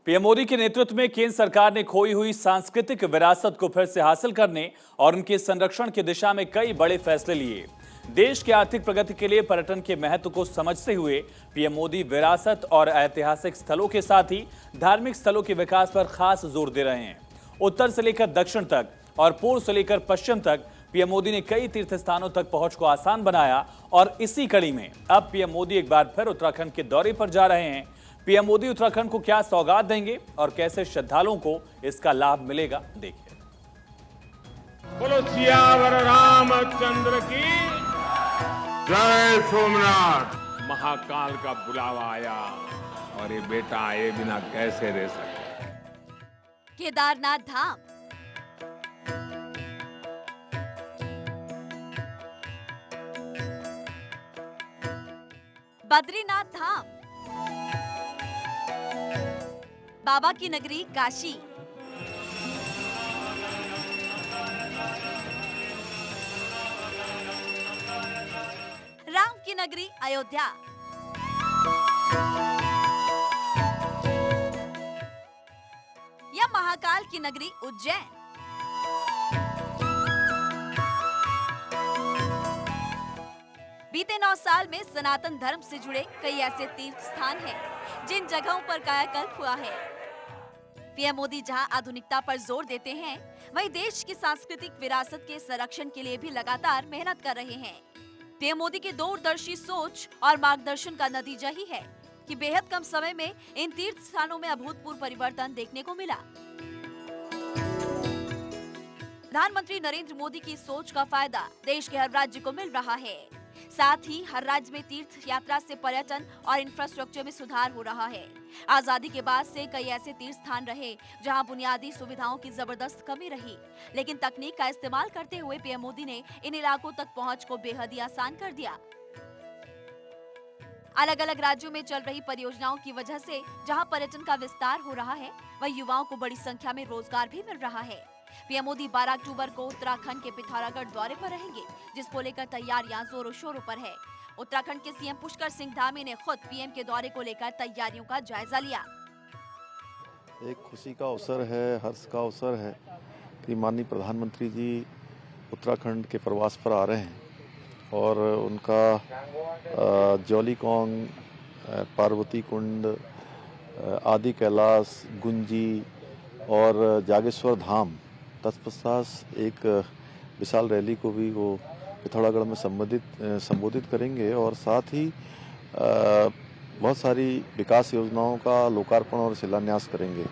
PM Modi के नेतृत्व में केंद्र सरकार ने खोई हुई सांस्कृतिक विरासत को फिर से हासिल करने और उनके संरक्षण की दिशा में कई बड़े फैसले लिए। देश की आर्थिक प्रगति के लिए पर्यटन के महत्व को समझते हुए पीएम मोदी विरासत और ऐतिहासिक स्थलों के साथ ही धार्मिक स्थलों के विकास पर खास जोर दे रहे हैं। उत्तर से लेकर दक्षिण तक और पूर्व से लेकर पश्चिम तक पीएम मोदी ने कई तीर्थ स्थानों तक पहुंच को आसान बनाया और इसी कड़ी में अब पीएम मोदी एक बार फिर उत्तराखंड के दौरे पर जा रहे हैं। पीएम मोदी उत्तराखंड को क्या सौगात देंगे और कैसे श्रद्धालुओं को इसका लाभ मिलेगा, देखिए। बोलो सियावर रामचंद्र की जय। सोमनाथ महाकाल का बुलावा आया और ये बेटा आए बिना कैसे रह सकते। केदारनाथ धाम, बद्रीनाथ धाम, बाबा की नगरी काशी, राम की नगरी अयोध्या, या महाकाल की नगरी उज्जैन। बीते 9 साल में सनातन धर्म से जुड़े कई ऐसे तीर्थ स्थान हैं जिन जगहों पर कायाकल्प हुआ है। पीएम मोदी जहां आधुनिकता पर जोर देते हैं, वहीं देश की सांस्कृतिक विरासत के संरक्षण के लिए भी लगातार मेहनत कर रहे हैं। पीएम मोदी की दूरदर्शी सोच और मार्गदर्शन का नतीजा ही है कि बेहद कम समय में इन तीर्थ स्थानों में अभूतपूर्व परिवर्तन देखने को मिला। प्रधानमंत्री नरेंद्र मोदी की सोच का फायदा देश के हर राज्य को मिल रहा है। साथ ही हर राज्य में तीर्थ यात्रा से पर्यटन और इंफ्रास्ट्रक्चर में सुधार हो रहा है। आजादी के बाद से कई ऐसे तीर्थ स्थान रहे जहां बुनियादी सुविधाओं की जबरदस्त कमी रही, लेकिन तकनीक का इस्तेमाल करते हुए पीएम मोदी ने इन इलाकों तक पहुंच को बेहद ही आसान कर दिया। अलग अलग राज्यों में चल रही परियोजनाओं की वजह से जहां पर्यटन का विस्तार हो रहा है, वहीं युवाओं को बड़ी संख्या में रोजगार भी मिल रहा है। पीएम मोदी 12 अक्टूबर को उत्तराखंड के पिथौरागढ़ दौरे पर रहेंगे, जिसको लेकर तैयारियां जोरों शोरों पर है। उत्तराखंड के सीएम पुष्कर सिंह धामी ने खुद पीएम के दौरे को लेकर तैयारियों का जायजा लिया। एक खुशी का अवसर है, हर्ष का अवसर है कि माननीय प्रधानमंत्री जी उत्तराखंड के प्रवास पर आ रहे हैं और उनका जौलीकौंग, पार्वती कुंड, आदि कैलाश, गुंजी और जागेश्वर धाम तत्पश्चात एक विशाल रैली को भी वो पिथौरागढ़ में संबोधित करेंगे और साथ ही बहुत सारी विकास योजनाओं का लोकार्पण और शिलान्यास करेंगे।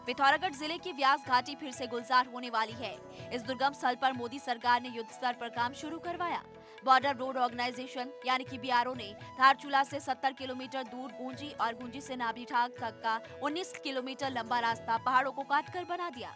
पिथौरागढ़ जिले की व्यास घाटी फिर से गुलजार होने वाली है। इस दुर्गम स्थल पर मोदी सरकार ने युद्ध स्तर पर काम शुरू करवाया। बॉर्डर रोड ऑर्गेनाइजेशन यानी कि बीआरओ ने धारचूला से 70 किलोमीटर दूर गुंजी और गुंजी से नाभीठाग तक का 19 किलोमीटर लंबा रास्ता पहाड़ों को काटकर बना दिया।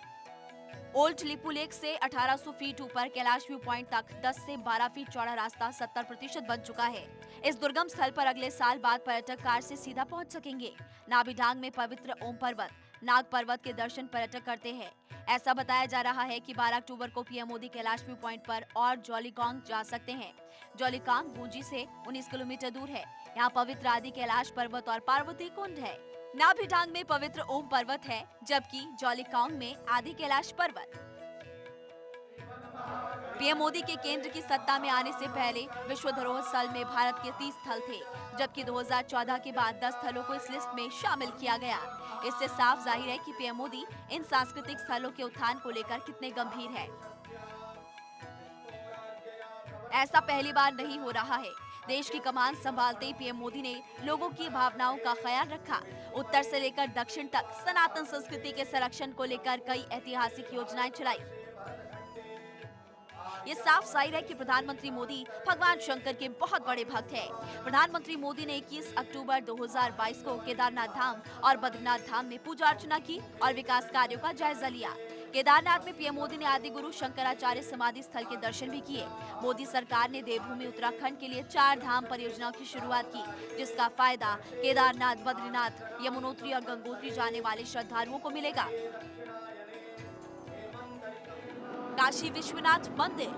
ओल्ड लिपू लेक से 1800 फीट ऊपर कैलाश व्यू पॉइंट तक 10 से 12 फीट चौड़ा रास्ता 70% बन चुका है। इस दुर्गम स्थल पर अगले साल बाद पर्यटक कार से सीधा पहुंच सकेंगे। नाभीढांग में पवित्र ओम पर्वत, नाग पर्वत के दर्शन पर्यटक करते हैं। ऐसा बताया जा रहा है कि 12 अक्टूबर को PM Modi Kailash view point पर और जौलीकौंग जा सकते हैं। जौलीकौंग गुंजी से 19 किलोमीटर दूर है। यहाँ पवित्र आदि कैलाश पर्वत और पार्वती कुंड है। नाभीढांग में पवित्र ओम पर्वत है, जबकि जौलीकौंग में आदि कैलाश पर्वत। पीएम मोदी के केंद्र की सत्ता में आने से पहले विश्व धरोहर स्थल में भारत के 30 स्थल थे, जबकि 2014 के बाद 10 स्थलों को इस लिस्ट में शामिल किया गया। इससे साफ जाहिर है कि पीएम मोदी इन सांस्कृतिक स्थलों के उत्थान को लेकर कितने गंभीर हैं। ऐसा पहली बार नहीं हो रहा है। देश की कमान संभालते ही पीएम मोदी ने लोगों की भावनाओं का ख्याल रखा। उत्तर से लेकर दक्षिण तक सनातन संस्कृति के संरक्षण को लेकर कई ऐतिहासिक योजनाएं चलाई। ये साफ जाहिर है कि प्रधानमंत्री मोदी भगवान शंकर के बहुत बड़े भक्त हैं। प्रधानमंत्री मोदी ने 21 अक्टूबर 2022 को केदारनाथ धाम और बद्रीनाथ धाम में पूजा अर्चना की और विकास कार्यों का जायजा लिया। केदारनाथ में पीएम मोदी ने आदि गुरु शंकराचार्य समाधि स्थल के दर्शन भी किए। मोदी सरकार ने देवभूमि उत्तराखंड के लिए 4 धाम परियोजनाओं की शुरुआत की, जिसका फायदा केदारनाथ, बद्रीनाथ, यमुनोत्री और गंगोत्री जाने वाले श्रद्धालुओं को मिलेगा। काशी विश्वनाथ मंदिर,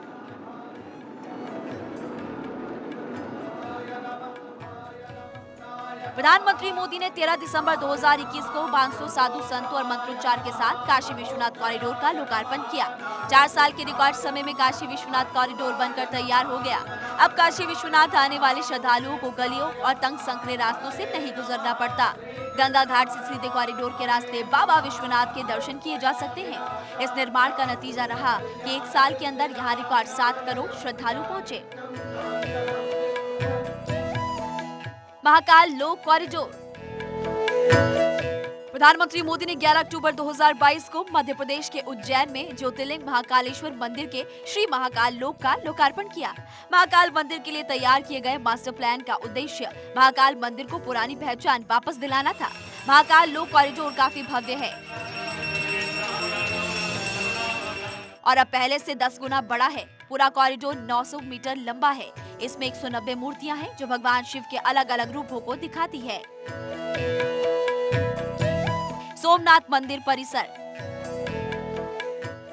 प्रधानमंत्री मोदी ने 13 दिसंबर 2021 को 500 साधु संतों और मंत्रोच्चार के साथ काशी विश्वनाथ कॉरिडोर का लोकार्पण किया। 4 साल के रिकॉर्ड समय में काशी विश्वनाथ कॉरिडोर बनकर तैयार हो गया। अब काशी विश्वनाथ आने वाले श्रद्धालुओं को गलियों और तंग संकरे रास्तों से नहीं गुजरना पड़ता। गंगा घाट से सीधे कॉरिडोर के रास्ते बाबा विश्वनाथ के दर्शन किए जा सकते हैं। इस निर्माण का नतीजा रहा कि 1 साल के अंदर यहाँ रिकॉर्ड 7 करोड़ श्रद्धालु पहुँचे। महाकाल लोक कॉरिडोर। प्रधानमंत्री मोदी ने 11 अक्टूबर 2022 को मध्य प्रदेश के उज्जैन में ज्योतिर्लिंग महाकालेश्वर मंदिर के श्री महाकाल लोक का लोकार्पण किया। महाकाल मंदिर के लिए तैयार किए गए मास्टर प्लान का उद्देश्य महाकाल मंदिर को पुरानी पहचान वापस दिलाना था। महाकाल लोक कॉरिडोर काफी भव्य है और अब पहले से 10 गुना बड़ा है। पूरा कॉरिडोर 900 मीटर लंबा है। इसमें 190 मूर्तियां हैं जो भगवान शिव के अलग अलग रूपों को दिखाती है। सोमनाथ मंदिर परिसर।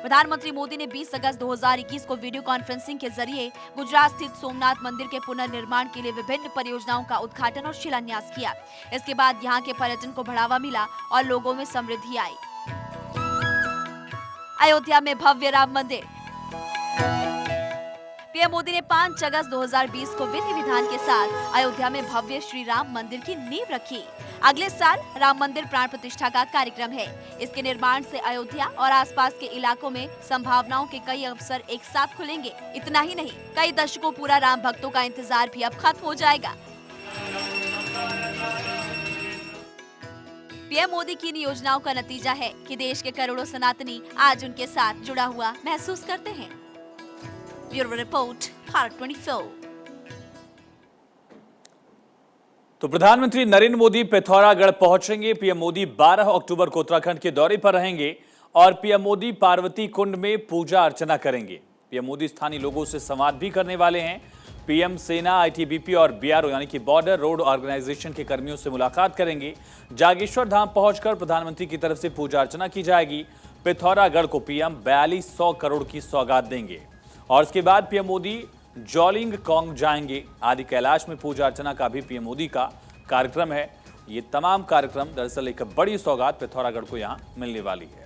प्रधानमंत्री मोदी ने 20 अगस्त 2021 को वीडियो कॉन्फ्रेंसिंग के जरिए गुजरात स्थित सोमनाथ मंदिर के पुनर्निर्माण के लिए विभिन्न परियोजनाओं का उद्घाटन और शिलान्यास किया। इसके बाद यहां के पर्यटन को बढ़ावा मिला और लोगों में समृद्धि आई। अयोध्या में भव्य राम मंदिर। पीएम मोदी ने 5 अगस्त 2020 को विधि विधान के साथ अयोध्या में भव्य श्री राम मंदिर की नींव रखी। अगले साल राम मंदिर प्राण प्रतिष्ठा का कार्यक्रम है। इसके निर्माण से अयोध्या और आसपास के इलाकों में संभावनाओं के कई अवसर एक साथ खुलेंगे। इतना ही नहीं, कई दशकों पूरा राम भक्तों का इंतजार भी अब खत्म हो जाएगा। पीएम मोदी की इन योजनाओं का नतीजा है कि देश के करोड़ों सनातनी आज उनके साथ जुड़ा हुआ महसूस करते हैं। Bureau report, Bharat 24। तो प्रधानमंत्री नरेंद्र मोदी पिथौरागढ़ पहुंचेंगे। पीएम मोदी 12 अक्टूबर को उत्तराखंड के दौरे पर रहेंगे और पीएम मोदी पार्वती कुंड में पूजा अर्चना करेंगे। पीएम मोदी स्थानीय लोगों से संवाद भी करने वाले हैं। पीएम सेना, आईटीबीपी और बीआरओ यानी कि बॉर्डर रोड ऑर्गेनाइजेशन के कर्मियों से मुलाकात करेंगे। जागेश्वर धाम पहुंचकर प्रधानमंत्री की तरफ से पूजा अर्चना की जाएगी। पिथौरागढ़ को पीएम 4200 करोड़ की सौगात देंगे और इसके बाद पीएम मोदी जॉलिंग कॉन्ग जाएंगे। आदि कैलाश में पूजा अर्चना का भी पीएम मोदी का कार्यक्रम है। ये तमाम कार्यक्रम दरअसल एक बड़ी सौगात पिथौरागढ़ को यहां मिलने वाली है।